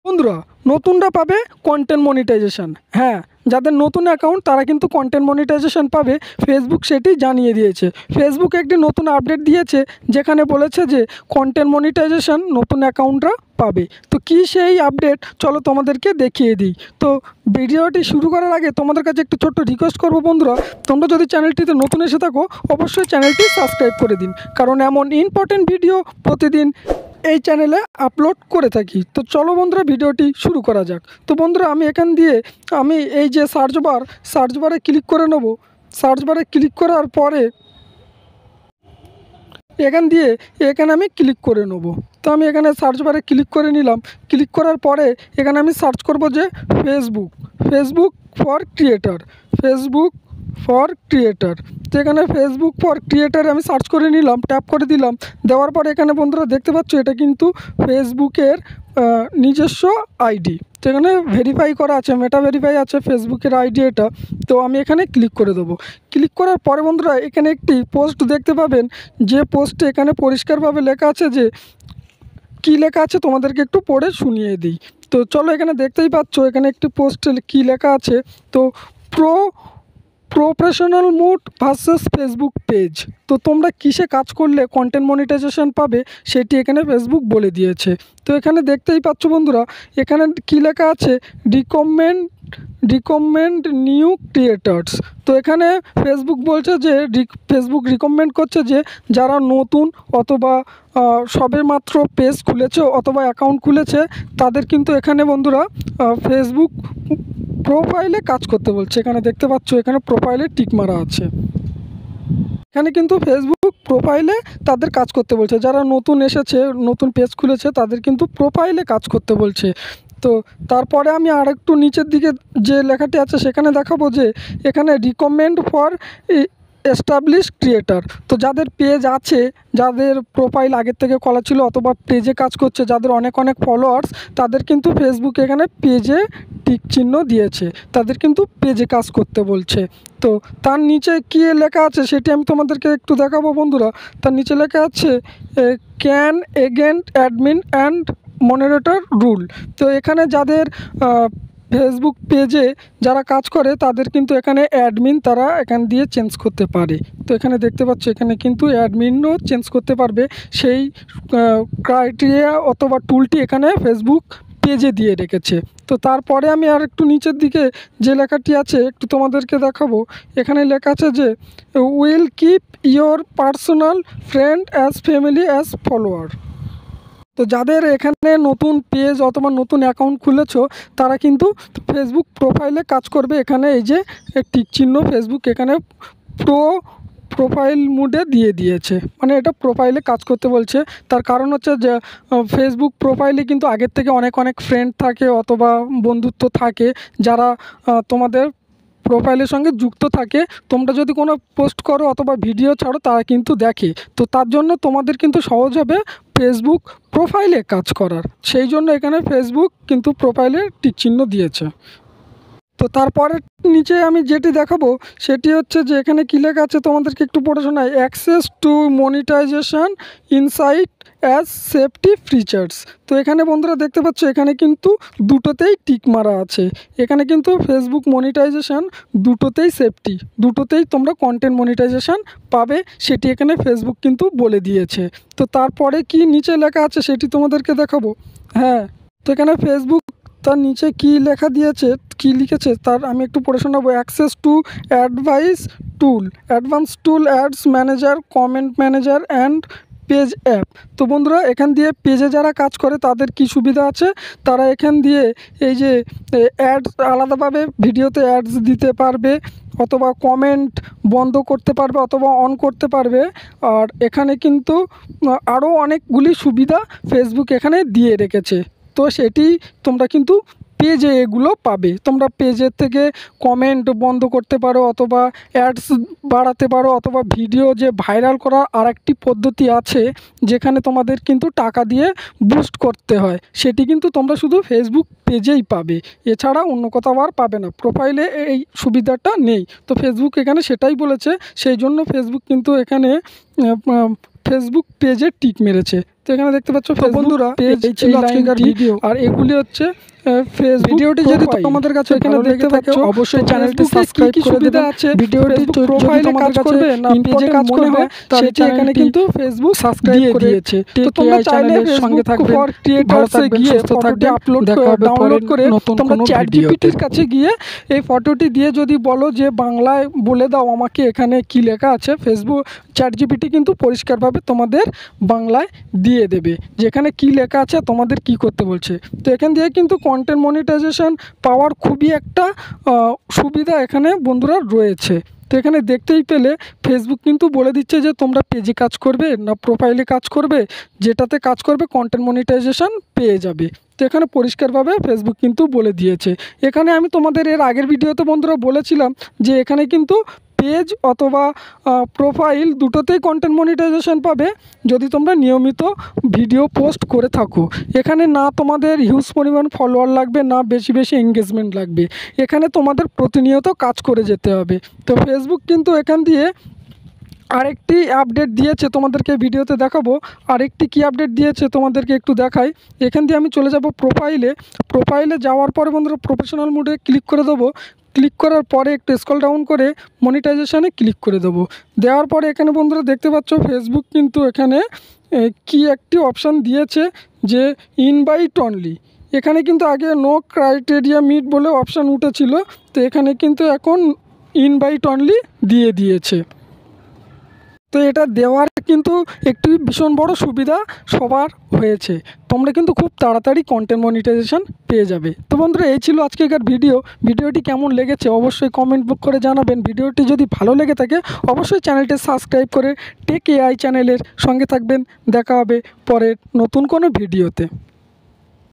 বন্ধুরা নতুনরা পাবে কন্টেন্ট মনিটাইজেশন। হ্যাঁ, যাদের নতুন অ্যাকাউন্ট তারা কিন্তু কন্টেন্ট মনিটাইজেশন পাবে। ফেসবুক সেটি জানিয়ে দিয়েছে। ফেসবুক একটি নতুন আপডেট দিয়েছে যেখানে বলেছে যে কন্টেন্ট মনিটাইজেশন নতুন অ্যাকাউন্টরা পাবে। তো কী সেই আপডেট, চলো তোমাদেরকে দেখিয়ে দিই। তো ভিডিওটি শুরু করার আগে তোমাদের কাছে একটু ছোট্ট রিকোয়েস্ট করবো বন্ধুরা, তোমরা যদি চ্যানেলটিতে নতুন এসে থাকো অবশ্যই চ্যানেলটি সাবস্ক্রাইব করে দিন, কারণ এমন ইম্পর্টেন্ট ভিডিও প্রতিদিন এই চ্যানেলে আপলোড করে থাকি। তো চলো বন্ধুরা ভিডিওটি শুরু করা যাক। তো বন্ধুরা আমি এখান দিয়ে এই যে সার্চ বারে ক্লিক করে নেব। সার্চ বারে ক্লিক করার পরে এখানে আমি ক্লিক করে নেব। তো আমি এখানে সার্চ বারে ক্লিক করে নিলাম। ক্লিক করার পরে এখানে আমি সার্চ করব যে ফেসবুক ফর ক্রিয়েটার। তো এখানে ফেসবুক ফর ক্রিয়েটার আমি সার্চ করে নিলাম, ট্যাপ করে দিলাম। দেওয়ার পরে এখানে বন্ধুরা দেখতে পাচ্ছ এটা কিন্তু ফেসবুকের নিজস্ব আইডি। তো এখানে ভেরিফাই করা আছে, মেটা ভেরিফাই আছে ফেসবুকের আইডি এটা। তো আমি এখানে ক্লিক করে দেবো। ক্লিক করার পরে বন্ধুরা এখানে একটি পোস্ট দেখতে পাবেন, যে পোস্টে এখানে পরিষ্কারভাবে লেখা আছে যে কী লেখা আছে তোমাদেরকে একটু পড়ে শুনিয়ে দিই। তো চলো এখানে দেখতেই পাচ্ছ এখানে একটি পোস্টে কী লেখা আছে। তো professional mood versus Facebook page. তো তোমরা কিসে কাজ করলে কন্টেন্ট মনিটাইজেশন পাবে সেটি এখানে ফেসবুক বলে দিয়েছে। তো এখানে দেখতেই পাচ্ছ বন্ধুরা এখানে কী লেখা আছে, রিকমেন্ড নিউ ক্রিয়েটার্স। তো এখানে ফেসবুক বলছে যে ফেসবুক রিকমেন্ড করছে যে যারা নতুন অথবা সবেমাত্র পেজ খুলেছে অথবা অ্যাকাউন্ট খুলেছে তাদের কিন্তু এখানে বন্ধুরা ফেসবুক প্রোফাইলে কাজ করতে বলছে। এখানে দেখতে পাচ্ছ এখানে প্রোফাইলে টিক মারা আছে। এখানে কিন্তু ফেসবুক প্রোফাইলে তাদের কাজ করতে বলছে, যারা নতুন এসেছে নতুন পেজ খুলেছে তাদের কিন্তু প্রোফাইলে কাজ করতে বলছে। তো তারপরে আমি আর একটু নিচের দিকে যে লেখাটি আছে সেখানে দেখাবো যে এখানে রিকমেন্ড ফর এস্টাবলিশ ক্রিয়েটার। তো যাদের পেজ আছে, যাদের প্রোফাইল আগের থেকে খোলা ছিল অথবা পেজে কাজ করছে, যাদের অনেক ফলোয়ার্স, তাদের কিন্তু ফেসবুক এখানে পেজে টিক চিহ্ন দিয়েছে, তাদের কিন্তু পেজে কাজ করতে বলছে। তো তার নিচে কী লেখা আছে সেটি আমি তোমাদেরকে একটু দেখাবো বন্ধুরা। তার নিচে লেখা আছে can এগেন্ট admin and moderator rule. তো এখানে যাদের ফেসবুক পেজে যারা কাজ করে তাদের কিন্তু এখানে অ্যাডমিন তারা এখান দিয়ে চেঞ্জ করতে পারে। তো এখানে দেখতে পাচ্ছ এখানে কিন্তু অ্যাডমিনও চেঞ্জ করতে পারবে, সেই ক্রাইটেরিয়া অথবা টুলটি এখানে ফেসবুক পেজে দিয়ে রেখেছে। তো তারপরে আমি আর একটু নিচের দিকে যে লেখাটি আছে একটু তোমাদেরকে দেখাবো। এখানে লেখা আছে যে will keep your personal friend as family as follower. তো যাদের এখানে নতুন পেজ অথবা নতুন অ্যাকাউন্ট খুলেছো তারা কিন্তু ফেসবুক প্রোফাইলে কাজ করবে। এখানে এই যে টিক চিহ্ন ফেসবুক এখানে প্রোফাইল মুডে দিয়ে দিয়েছে, মানে এটা প্রোফাইলে কাজ করতে বলছে। তার কারণ হচ্ছে যে ফেসবুক প্রোফাইলে কিন্তু আগের থেকে অনেক ফ্রেন্ড থাকে অথবা বন্ধুত্ব থাকে, যারা তোমাদের প্রোফাইলের সঙ্গে যুক্ত থাকে। তোমরা যদি কোনো পোস্ট করো অথবা ভিডিও ছাড়ো তারা কিন্তু দেখে। তো তার জন্য তোমাদের কিন্তু সহজ হবে ফেসবুক প্রোফাইলে কাজ করার, সেই জন্য এখানে ফেসবুক কিন্তু প্রোফাইলে টিক চিহ্ন দিয়েছে। তো তারপরে নিচে আমি যেটি দেখাবো সেটি হচ্ছে যে এখানে কী লেখা আছে তোমাদেরকে একটু পড়ে শোনাই। Access to monetisation insight as safety features. তো এখানে বন্ধুরা দেখতে পাচ্ছ এখানে কিন্তু দুটোতেই টিক মারা আছে। এখানে কিন্তু ফেসবুক মনিটাইজেশন দুটোতেই সেফটি, দুটোতেই তোমরা কন্টেন্ট মনিটাইজেশন পাবে, সেটি এখানে ফেসবুক কিন্তু বলে দিয়েছে। তো তারপরে কি নিচে লেখা আছে সেটি তোমাদেরকে দেখাবো। হ্যাঁ, তো এখানে ফেসবুক তার নিচে কী লেখা দিয়েছে, কী লিখেছে তার আমি একটু পড়ে শোনাবো। Access to advance tool ads manager, comment manager and page app. তো বন্ধুরা এখান দিয়ে পেজে যারা কাজ করে তাদের কি সুবিধা আছে, তারা এখান দিয়ে এই যে অ্যাডস আলাদাভাবে ভিডিওতে অ্যাডস দিতে পারবে অথবা কমেন্ট বন্ধ করতে পারবে অথবা অন করতে পারবে। আর এখানে কিন্তু আরও অনেকগুলি সুবিধা ফেসবুক এখানে দিয়ে রেখেছে। তো সেটি তোমরা কিন্তু পেজে এগুলো পাবে। তোমরা পেজের থেকে কমেন্ট বন্ধ করতে পারো অথবা অ্যাডস বাড়াতে পারো অথবা ভিডিও যে ভাইরাল করার আরেকটি পদ্ধতি আছে যেখানে তোমাদের কিন্তু টাকা দিয়ে বুস্ট করতে হয়, সেটি কিন্তু তোমরা শুধু ফেসবুক পেজেই পাবে, এছাড়া অন্য কোথাও আর পাবে না। প্রোফাইলে এই সুবিধাটা নেই। তো ফেসবুক এখানে সেটাই বলেছে, সেই জন্য ফেসবুক কিন্তু এখানে ফেসবুক পেজে টিক মেরেছে। তো এখানে দেখতে পাচ্ছ বন্ধুরা এই ছিল আজকের ভিডিও, আর এগুলি হচ্ছে ভিডিওটি যদি তোমাদের কাছে এখানে দেখতে পাচ্ছ অবশ্যই চ্যানেলটি সাবস্ক্রাইব করে দেবে। আছে ভিডিওটি প্রোফাইলে কাজ করবে না পেজে কাজ করবে সেটি এখানে কিন্তু ফেসবুক সাবস্ক্রাইব করে দিয়েছে। তো তোমরা চাইলে সঙ্গে থাকবে ফর ক্রিয়েটরসে গিয়ে ফটোটি আপলোড করে ডাউনলোড করে তোমরা চ্যাটজিপিটির কাছে গিয়ে এই ফটোটি দিয়ে যদি বলো যে বাংলায় বলে দাও আমাকে এখানে কি লেখা আছে, ফেসবুক চ্যাটজিপিটি কিন্তু পরিষ্কারভাবে তোমাদের বাংলায় দিয়ে দেবে যেখানে কি লেখা আছে তোমাদের কি করতে বলছে। তো এখান দিয়ে কিন্তু কন্টেন্ট মনিটাইজেশন পাওয়ার খুবই একটা সুবিধা এখানে বন্ধুরা রয়েছে। তো এখানে দেখতেই পেলে ফেসবুক কিন্তু বলে দিচ্ছে যে তোমরা পেজে কাজ করবে না প্রোফাইলে কাজ করবে, যেটাতে কাজ করবে কন্টেন্ট মনিটাইজেশন পেয়ে যাবে। তো এখানে পরিষ্কারভাবে ফেসবুক কিন্তু বলে দিয়েছে। এখানে আমি তোমাদের এর আগের ভিডিওতে বন্ধুরা বলেছিলাম যে এখানে কিন্তু পেজ অথবা প্রোফাইল দুটোতেই কন্টেন্ট মনিটাইজেশন পাবে যদি তোমরা নিয়মিত ভিডিও পোস্ট করে থাকো। এখানে না তোমাদের হিউজ পরিমাণ ফলোয়ার লাগবে, না বেশি বেশি এঙ্গেজমেন্ট লাগবে, এখানে তোমাদের প্রতিনিয়ত কাজ করে যেতে হবে। তো ফেসবুক কিন্তু এখান দিয়ে আরেকটি আপডেট দিয়েছে, তোমাদেরকে ভিডিওতে দেখাবো। আরেকটি কি আপডেট দিয়েছে তোমাদেরকে একটু দেখাই। এখান দিয়ে আমি চলে যাব প্রোফাইলে যাওয়ার পরে বন্ধুরা প্রফেশনাল মোডে ক্লিক করে দেবো। ক্লিক করার পরে একটু স্ক্রল ডাউন করে মনিটাইজেশানে ক্লিক করে দেবো। দেওয়ার পরে এখানে বন্ধুরা দেখতে পাচ্ছ ফেসবুক কিন্তু এখানে কি একটি অপশান দিয়েছে যে ইনভাইট অনলি। এখানে কিন্তু আগে নো ক্রাইটেরিয়া মিট বলে অপশান উঠেছিল, তো এখানে কিন্তু এখন ইনভাইট অনলি দিয়ে দিয়েছে। তো এটা দেওয়ার কিন্তু একটি ভীষণ বড় সুবিধা সবার হয়েছে, তোমরা কিন্তু খুব তাড়াতাড়ি কন্টেন্ট মনিটাইজেশন পেয়ে যাবে। তো বন্ধুরা এই ছিল আজকের ভিডিওটি কেমন লেগেছে অবশ্যই কমেন্ট করে জানাবেন। ভিডিওটি যদি ভালো লেগে থাকে অবশ্যই চ্যানেলটি সাবস্ক্রাইব করে টেক এআই চ্যানেলের সঙ্গে থাকবেন। দেখা হবে পরের নতুন কোনো ভিডিওতে।